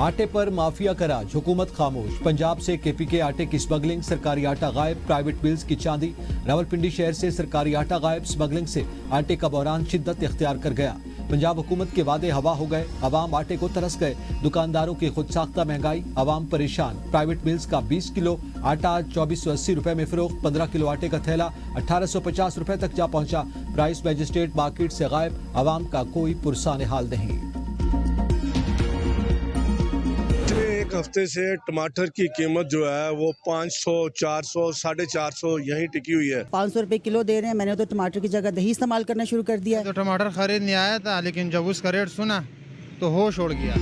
आटे पर माफिया का राज, हुकूमत खामोश। पंजाब से केपी के आटे की स्मगलिंग, सरकारी आटा गायब, प्राइवेट मिल्स की चांदी। रावलपिंडी शहर से सरकारी आटा गायब, स्मगलिंग से आटे का बहरान शिद्दत इख्तियार कर गया। पंजाब हुकूमत के वादे हवा हो गए, अवाम आटे को तरस गए। दुकानदारों की खुद साख्ता महंगाई, अवाम परेशान। प्राइवेट मिल्स का 20 किलो आटा 2480 रुपए में फरोख्त, 15 किलो आटे का थैला 1850 रुपए तक जा पहुंचा। प्राइस मैजिस्ट्रेट मार्केट से गायब, अवाम का कोई पुरसाने हाल नहीं। एक हफ्ते से टमाटर की कीमत जो है वो 500, 400, 450 यहीं टिकी हुई है। 500 रुपए किलो दे रहे हैं। मैंने तो टमाटर की जगह दही इस्तेमाल करना शुरू कर दिया है। तो टमाटर खरीद नहीं आया था, लेकिन जब उसका रेट सुना तो होश उड़ गया।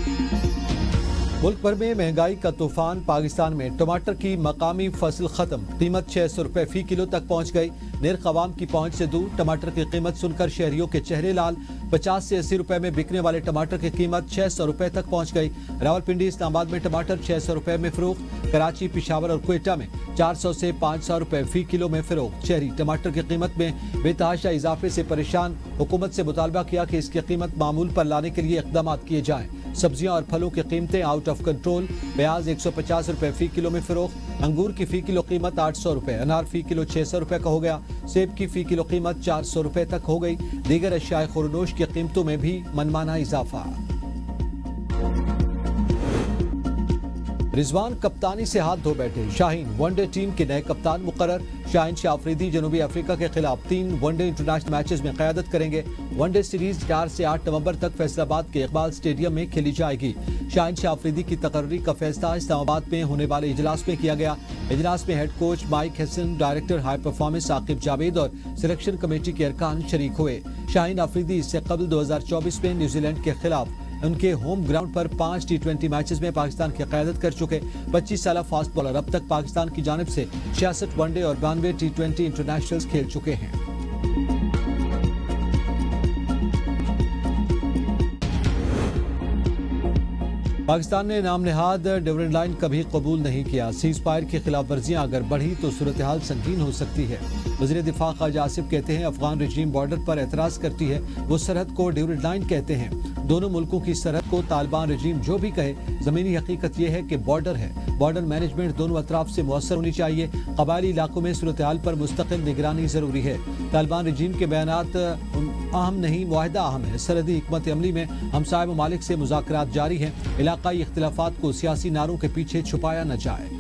मुल्क भर में महंगाई का तूफान, पाकिस्तान में टमाटर की मकामी फसल खत्म, कीमत 600 रुपए फी किलो तक पहुंच गई। निर्ख अवाम की पहुंच से दूर, टमाटर की कीमत सुनकर शहरियों के चेहरे लाल। 50 से 80 रुपए में बिकने वाले टमाटर की कीमत 600 रुपए तक पहुंच गई। रावलपिंडी इस्लामाबाद में टमाटर 600 रुपए में फरोख्त, कराची, पिशावर और क्वेटा में 400 से 500 रुपए फी किलो में फरोख्त। शहरी टमाटर की कीमत में बेतहाशा इजाफे से परेशान, हुकूमत से मुतालबा किया कि इसकी कीमत मामूल पर लाने के लिए इकदाम किए जाएं। सब्जियां और फलों की कीमतें आउट ऑफ कंट्रोल, प्याज 150 रुपए फी किलो में फरोख्त, अंगूर की फी किलो कीमत 800 रुपए, अनार फी किलो 600 रुपए का हो गया, सेब की फी किलो कीमत 400 रुपए तक हो गई। दीगर अशियाए खुरनोश की कीमतों में भी मनमाना इजाफा। रिजवान कप्तानी से हाथ धो बैठे, शाहीन वनडे टीम के नए कप्तान मुकर्रर। शाहीन शाह अफरीदी जनूबी अफ्रीका के खिलाफ 3 वनडे इंटरनेशनल मैचेस में क़यादत करेंगे। वनडे सीरीज 4 से 8 नवंबर तक फैसलाबाद के इकबाल स्टेडियम में खेली जाएगी। शाहीन शाह अफरीदी की तकर्री का फैसला इस्लामाबाद में होने वाले इजलास में किया गया। इजलास में head coach Mike Hesson, director high performance Aqib Javed और सिलेक्शन कमेटी के अरकान शरीक हुए। शाहीन अफरीदी इससे कबल 2024 में न्यूजीलैंड के खिलाफ उनके होम ग्राउंड पर 5 T20 मैचेस में पाकिस्तान की क़यादत कर चुके 25 साला फास्ट बॉलर अब तक पाकिस्तान की जानिब से 66 वनडे और 92 T20 इंटरनेशनल्स खेल चुके हैं। पाकिस्तान ने नाम नेहाद डिविडेंड लाइन कभी कबूल नहीं किया। सीज फायर की खिलाफ वर्जियां अगर बढ़ी तो सूरत हाल संगीन हो सकती है। वज़ीर दिफा ख्वाजा आसिफ कहते हैं, अफगान रजीम बॉर्डर पर एतराज करती है, वो सरहद को डिविडेंड लाइन कहते हैं। दोनों मुल्कों की सरहद को तालिबान रजीम जो भी कहे, जमीनी हकीकत यह है कि बॉर्डर है। बॉर्डर मैनेजमेंट दोनों अतराफ से मुअस्सर होनी चाहिए। कबायली इलाकों में सूरत हाल पर मुस्तकिल निगरानी जरूरी है। तालिबान रजीम के बयानात अहम नहीं, मुआहिदा अहम है। सरहदी हिकमत अमली में हमसाय ममालिक से मुज़ाकरात जारी हैं। इलाकाई इख्तिलाफात को सियासी नारों के पीछे छुपाया न जाए।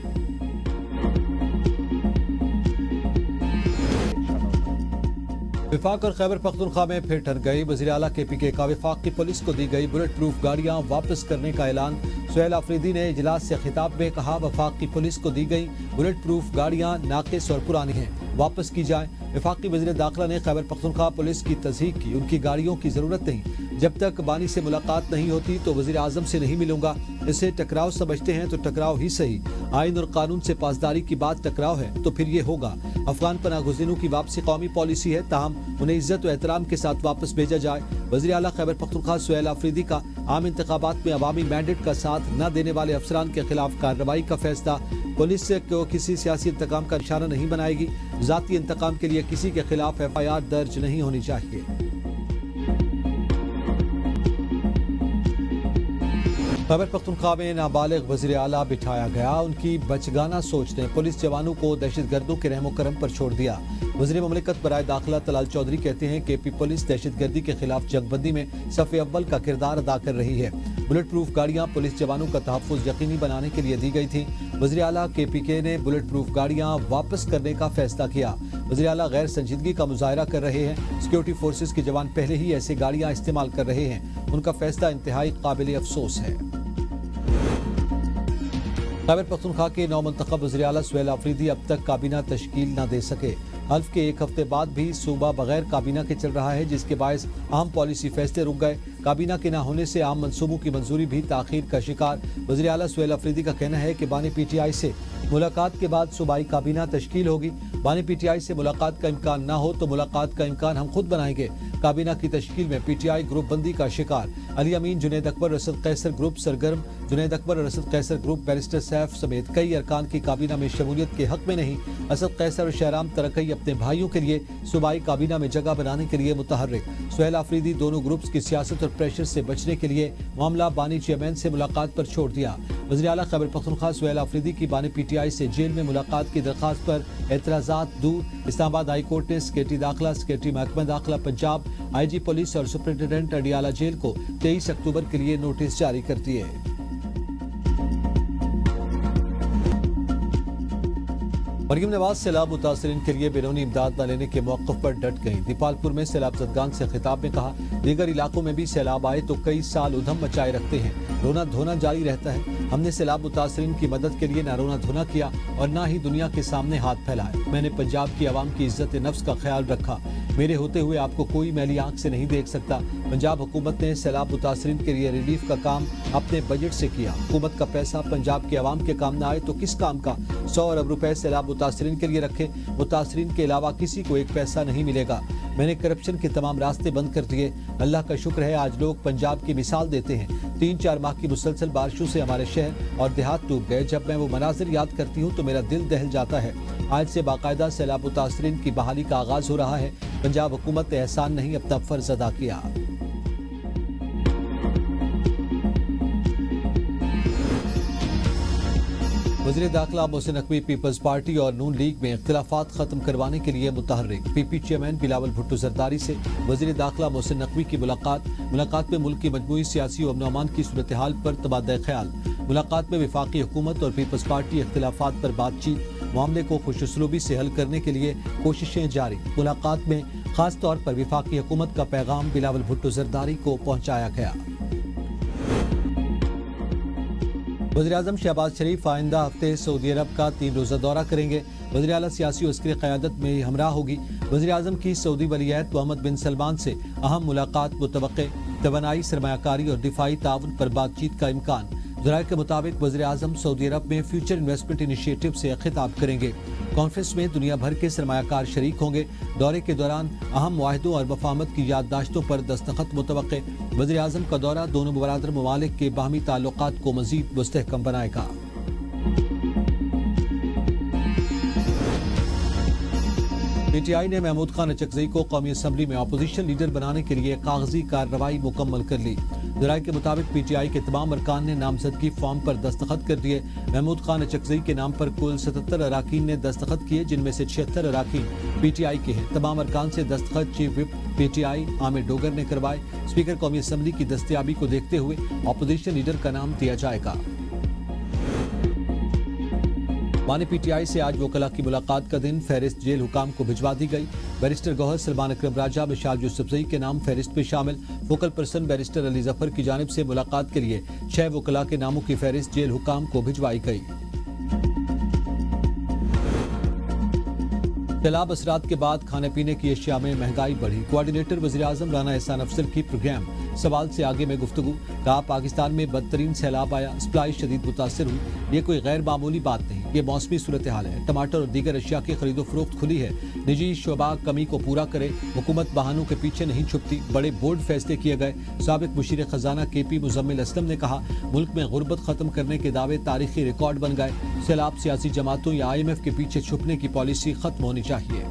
विफाक और खैबर पख्तूनख्वा में फिर ठन गई। वज़ीर आला KPK का विफाक की पुलिस को दी गई बुलेट प्रूफ गाड़ियां वापस करने का ऐलान। सुहेल अफरीदी ने इजलास से खिताब में कहा, वफाक की पुलिस को दी गई बुलेट प्रूफ गाड़ियां नाकिस और पुरानी हैं, वापस की जाए। विफाकी वज़ीर दाखिला ने खैबर पख्तूनख्वा पुलिस की तस्दीक की, उनकी गाड़ियों की जरूरत नहीं। जब तक बानी से मुलाकात नहीं होती तो वज़ीर आज़म से नहीं मिलूंगा। इसे टकराव समझते हैं तो टकराव ही सही। आइन और कानून से पासदारी की बात टकराव है तो फिर ये होगा। अफगान पनाह गुज़ीरों की वापसी कौमी पॉलिसी है, ताहम उन्हें इज्जत और एहतराम के साथ वापस भेजा जाए। वज़ीर आला खैबर पख्तूनख्वा सुहेल अफरीदी का आम इंतखाबात में अवामी मैंडेट का साथ न देने वाले अफसरान के खिलाफ कार्रवाई का फैसला। पुलिस को किसी सियासी इंतकाम का निशाना नहीं बनाएगी। जाती इंतकाम के लिए किसी के खिलाफ FIR दर्ज नहीं होनी चाहिए। खैबर पख्तूनख्वा में नाबालिग वज़ीर आला बिठाया गया, उनकी बचगाना सोच ने पुलिस जवानों को दहशतगर्दों के रहमो करम पर छोड़ दिया। वज़ीर ममलिकत बराए दाखिला तलाल चौधरी कहते हैं, KP पुलिस दहशतगर्दी के खिलाफ जंगबंदी में सफ़े अव्वल का किरदार अदा कर रही है। बुलेट प्रूफ गाड़ियां पुलिस जवानों का तहफ़्फ़ुज़ यकीनी बनाने के लिए दी गई थी। वज़ीर आला KPK ने बुलेट प्रूफ गाड़ियां वापस करने का फैसला किया। वज़ीर आला गैर संजीदगी का मुजाहरा कर रहे हैं। सिक्योरिटी फोर्सेस के जवान पहले ही ऐसी गाड़ियां इस्तेमाल कर रहे हैं, उनका फैसला इंतहाई काबिल अफसोस है। खैबर पख्तूनख्वा के नौमुंतखब वज़ीर आला सुहेल अफरीदी अब तक काबीना तश्कील न दे सके। हल्फ के एक हफ्ते बाद भी सूबा बगैर काबीना के चल रहा है, जिसके बायस अहम पॉलिसी फैसले रुक गए। काबीना के न होने से आम मंसूबों की मंजूरी भी ताखीर का शिकार। वज़ीर आला सुहेल अफरीदी का कहना है कि बानी PTI से मुलाकात के बाद सूबाई काबीना तश्कील होगी। बानी PTI से मुलाकात का इम्कान न हो तो मुलाकात का इम्कान हम खुद बनाएंगे। काबीना की तश्कील में PTI ग्रुप बंदी का शिकार। अली अमीन, जुनैद अकबर, रसद कैसर ग्रुप सरगर्म। जुनैद अकबर और रसद कैसर ग्रुप बैरिस्टर सैफ समेत कई अरकान की काबीना में शमूलियत के हक में नहीं। असद कैसर और शहराम तरक्की अपने भाइयों के लिए सूबाई काबीना में जगह बनाने के लिए मुतहर्रिक। सुहेल आफरीदी दोनों ग्रुप्स की सियासत और प्रेशर से बचने के लिए मामला बानी चेयरमैन से मुलाकात पर छोड़ दिया। वज़ीर आला खैबर पख्तूनख्वा सुहेल आफरीदी की बानी PTI से जेल में मुलाकात की दरखास्त पर एतराज़ात दूर। इस्लामाबाद हाई कोर्ट ने सेक्रेटरी दाखिला, सेक्रेटरी महकमा दाखिला पंजाब, IG पुलिस और सुपरिटेंडेंट अडियाला जेल को 23 अक्टूबर के लिए नोटिस जारी कर दिए। मरियम नवाज सैलाब मुतासरीन के लिए बैरूनी इमदाद न लेने के मौक़िफ़ पर डट गईं। दीपालपुर में सैलाब ज़दगान से खिताब में कहा, दीगर इलाकों में भी सैलाब आए तो कई साल उधम मचाए रखते हैं, रोना धोना जारी रहता है। हमने सैलाब मुतासरीन की मदद के लिए ना रोना धोना किया और ना ही दुनिया के सामने हाथ फैलाए। मैंने पंजाब की आवाम की इज्जत नफ्स का ख्याल रखा। मेरे होते हुए आपको कोई मैली आंख से नहीं देख सकता। पंजाब हुकूमत ने सैलाब मुतासरीन के लिए रिलीफ का काम अपने बजट से किया। हुकूमत का पैसा पंजाब के आवाम के काम न आए तो किस काम का? 100 अरब रुपए सैलाब मुतासरीन के लिए रखे, मुतासरीन के अलावा किसी को एक पैसा नहीं मिलेगा। मैंने करप्शन के तमाम रास्ते बंद कर दिए। अल्लाह का शुक्र है आज लोग पंजाब की मिसाल देते हैं। 3-4 माह की मुसलसल बारिशों से हमारे शहर और देहात डूब गए। जब मैं वो मनाजिर याद करती हूँ तो मेरा दिल दहल जाता है। आज से बाकायदा सैलाब मुतासरीन की बहाली का आगाज हो रहा है। पंजाब हुकूमत ने एहसान नहीं अपना फर्ज अदा किया। वज़ीर दाखिला मोहसिन नकवी पीपल्स पार्टी और नून लीग में इख्तिलाफात खत्म करवाने के लिए मुतहर्रिक। PP चेयरमैन बिलावल भुट्टो जरदारी से वज़ीर दाखिला मोहसिन नकवी की मुलाकात में मुल्क की मजमूई सियासी और अमन पर सूरत हाल पर तबादला ख्याल। मुलाकात में वफाकी हुकूमत और पीपल्स पार्टी इख्तिलाफात पर बातचीत, मामले को खुशउस्लूबी से हल करने के लिए कोशिशें जारी। मुलाकात में खास तौर पर वफाकी हुकूमत का पैगाम बिलावल भुट्टो जरदारी को पहुंचाया गया। वज़ीर-ए-आज़म शहबाज शरीफ आइंदा हफ्ते सऊदी अरब का 3 रोज़ा दौरा करेंगे। वज़ीर आला सियासी और अस्करी क़यादत में हमराह होगी। वज़ीर-ए-आज़म की सऊदी वलीअहद मोहम्मद बिन सलमान से अहम मुलाकात मुतवक्के। तवानाई, सरमायाकारी और दिफाई ताउन पर बातचीत का इम्कान। ज़राए के मुताबिक वज़ीर-ए-आज़म सऊदी अरब में फ्यूचर इन्वेस्टमेंट इनिशिएटिव से खिताब करेंगे। कॉन्फ्रेंस में दुनिया भर के सरमायाकार शरीक होंगे। दौरे के दौरान अहम मुआहिदों और वफामत की याददाश्तों पर दस्तखत मुतवक्के। वज़ीर-ए-आज़म का दौरा दोनों बरादर ममालिक के बाहमी ताल्लुकात को मज़ीद मुस्तहकम बनाएगा। PTI ने महमूद खान अचकज़ई को कौमी असम्बली में अपोजिशन लीडर बनाने के लिए कागजी कार्रवाई मुकम्मल कर ली। ज़राए के मुताबिक PTI के तमाम अरकान ने नामजदगी फॉर्म पर दस्तखत कर दिए। महमूद खान अचकज़ई के नाम पर कुल 77 अराकीन ने दस्तखत किए, जिनमें से 76 अराकीन PTI के हैं। तमाम अरकान से दस्तखत chief whip PTI Aamir Dogar ने करवाए। स्पीकर कौमी असम्बली की दस्तयाबी को देखते हुए अपोजिशन लीडर का नाम दिया जाएगा। बानी PTI से आज वकला की मुलाकात का दिन फहरिस्त जेल हुकाम को भिजवा दी गई। बैरिस्टर गौहर, सलमान अकरम राजा, मिशाल यूसुफजई के नाम फहरिस्त में शामिल। Focal person barrister Ali Zafar की जानिब से मुलाकात के लिए 6 वकला के नामों की फहरिस्त जेल हुकाम को भिजवाई गई। सैलाब असरात के बाद खाने पीने की अशिया में महंगाई बढ़ी। कोऑर्डिनेटर वज़ीर-ए-आज़म राना एहसान अफजल की प्रोग्राम सवाल से आगे में गुफ्तगू। कहा, पाकिस्तान में बदतरीन सैलाब आया, सप्लाई शदीद मुतासर हुई। ये कोई गैर मामूली बात नहीं, ये मौसमी सूरत हाल है। टमाटर और दीगर अशिया की खरीदो फरोख्त खुली है। निजी शोबा कमी को पूरा करे। हुकूमत बहानों के पीछे नहीं छुपती। बड़े बोल्ड फैसले किए गए। साबिक मुशीर खजाना KP मुजम्मिल असलम ने कहा, मुल्क में गुर्बत खत्म करने के दावे तारीखी रिकॉर्ड बन गए। सैलाब सियासी जमातों या IMF के पीछे छुपने की पॉलिसी खत्म होनी चाहिए।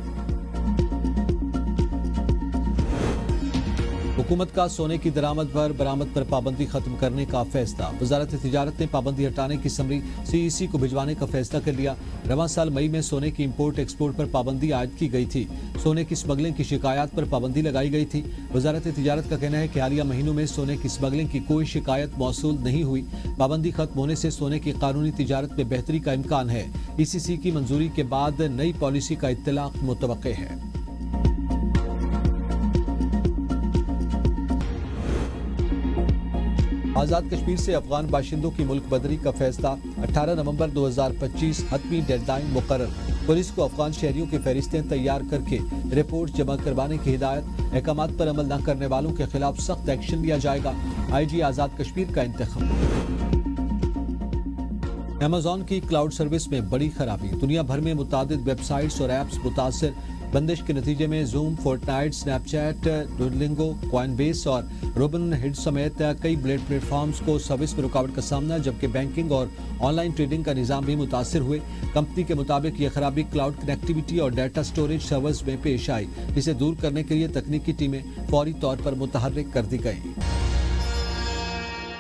हुकूमत का सोने की दरामद पर बरामद पर पाबंदी खत्म करने का फैसला। वजारत तिजारत ने पाबंदी हटाने की समरी CEC को भिजवाने का फैसला कर लिया। रवां साल मई में सोने की इंपोर्ट एक्सपोर्ट पर पाबंदी आयद की गई थी। सोने की स्मगलिंग की शिकायत पर पाबंदी लगाई गई थी। वजारत तिजारत का कहना है कि हालिया महीनों में सोने की स्मगलिंग की कोई शिकायत मौसूल नहीं हुई। पाबंदी खत्म होने से सोने की कानूनी तिजारत में बेहतरी का इम्कान है। ECC की मंजूरी के बाद नई पॉलिसी का इत्तलाक मुतवक्के है। आज़ाद कश्मीर से अफगान बाशिंदों की मुल्क बदरी का फैसला। 18 नवंबर 2025 हतमी डेडलाइन मुकर्रर। पुलिस को अफगान शहरियों की फहरिस्तें तैयार करके रिपोर्ट जमा करवाने की हिदायत। अहकामात पर अमल न करने वालों के खिलाफ सख्त एक्शन लिया जाएगा। IG आज़ाद कश्मीर का इंतखाब। अमेज़न की क्लाउड सर्विस में बड़ी खराबी। दुनिया भर में मुतादिद वेबसाइट्स और ऐप्स मुतासर। बंदिश के नतीजे में Zoom, Fortnite, Snapchat, Duolingo, Coinbase और रोबिन हिट समेत कई ब्लेड प्लेटफॉर्म्स को सर्विस में रुकावट का सामना, जबकि बैंकिंग और ऑनलाइन ट्रेडिंग का निजाम भी मुतासिर हुए। कंपनी के मुताबिक ये खराबी क्लाउड कनेक्टिविटी और डाटा स्टोरेज सर्वर्स में पेश आई, जिसे दूर करने के लिए तकनीकी टीमें फौरी तौर पर मुतहर्रिक कर दी गई।